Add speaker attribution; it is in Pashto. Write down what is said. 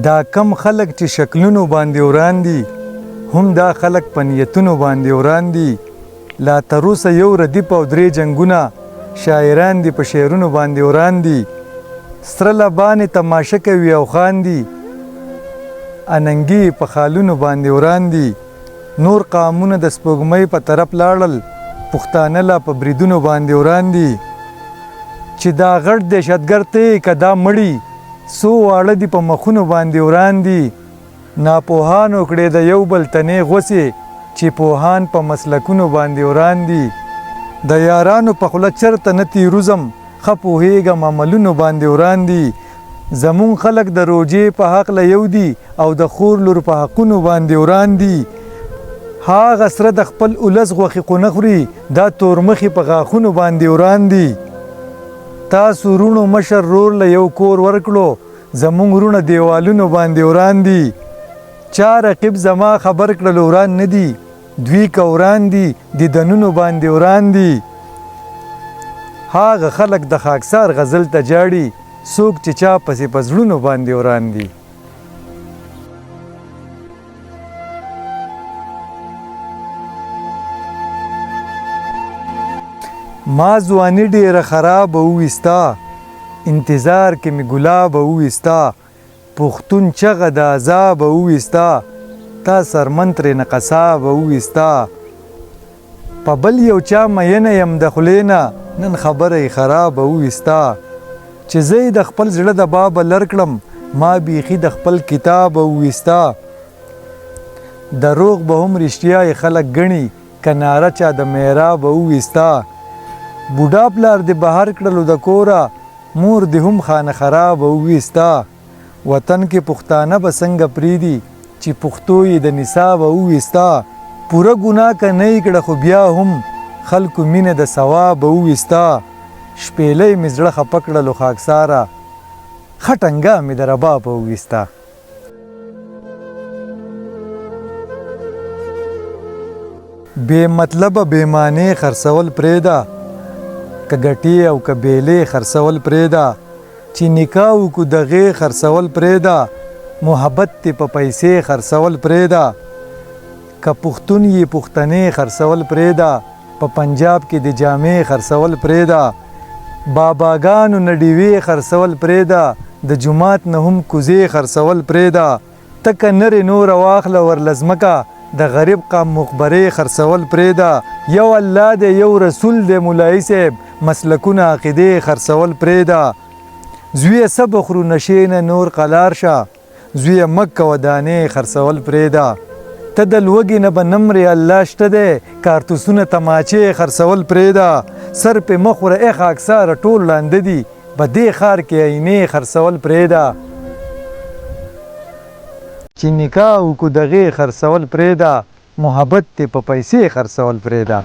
Speaker 1: دا کم خلق چې شکلونو باندې وران دي هم دا خلق په نیتونو باندې وران دي. لا تروسه یو ردیف او درې جنګونه شاعران دي په شعرونو باندې وران دي. سره لبانې تماشه کوي او خاندي اننګي په خالونو باندې وران دي. نور قامونه د سپوږمۍ په طرف لاړل پښتانه لا په بریدونو باندې وران دي. چې دا غټ دهشتګر ته که دا مړي څو واړه دي په مخونو باندې وران دي. ناپوهانو کړې د یو بل تنې غوسې چې پوهان په مسلکونو باندې وران دي. د یارانو په خوله چرته نه تیروزم ښه پوهېږم عملونو باندې وران دي. زمون خلک د روجې په حق له یو دي او د خور لور په حقونو باندې وران دي. هاغه سره د خپل اولس غوښې قونه خوري دا تورمخې په غاښونو باندې وران دي. تاسو رونو مشر رور له یو کور ورکړو زمونږ رونه دیوالونو باندې وران دي. چا رقیب زما خبر کړل وران نه دي دوی که وران دي دیدنونو باندې وران دي. هاغه خلک د خاکسار غزل ته جاړي څوک چې چا پسې په زړونو باندې وران دي. ما ځواني ډېره خرابه وویستا انتظار کې مې ګلابه وویستا. پښتون چغه د عذابه وویستا تا سرمن ترې نه قصابه وویستا. په بل یو چا مینه یم د خولې نه نن خبره یې خرابه وویستا. چې زه یې د خپل زړه د بابه لر کړم ما بیخي د خپل کتابه وویستا. دروغ به هم رښتیا یې خلک ګڼي که ناره چا د محرابه وویستا. بوډا پلار دې بهر کړلو د کوره مور دې هم خانه خرابه وویستا. وطن کې پښتانه به څنګه پریدي چې پښتو یې د نصابه وویستا. پوره ګناه که نه یې کړه خو بیا هم خلکو مینه د ثوابه وویستا. شپېلۍ مې زړه خفه کړلو خاکساره ښه ټنګه مې د ربابه وویستا. بې مطلبه بې معنی خرڅول پرېږده که ګټې او که بیلې خرڅول پرېږده. چې نکاح وکړو دغې خرڅول پرېږده محبت دې په پیسې خرڅول پرېږده. که پښتون یې پښتنې خرڅول پرېږده په پنجاب کې د جامې خرڅول پرېږده. باباګانو نه ډیوې خرڅول پرېږده د جومات نه هم کوزې خرڅول پرېږده. تکه نرې نوره واخله ورلزمکه د غریب قام مقبرې خرڅول پرېږده. یو الله دی یو رسول دی مولایي صاحب مسلکونه عقیدې خرڅول پرېږده. زویه څه بخورو نشې نه نور قلار شه زویه مه کوه دانې خرڅول پرېږده. ته د لوږې نه به نه مرې الله شته دی کارتوسونه تماچې خرڅول پرېږده. سر پې مه خوره ای خاکساره ټول ړانده دي په دې ښار کې عینې خرڅول پرېږده. چې نکاح وکړو دغې خرڅول پرېږده محبت دې په پیسې خرڅول پرېږده.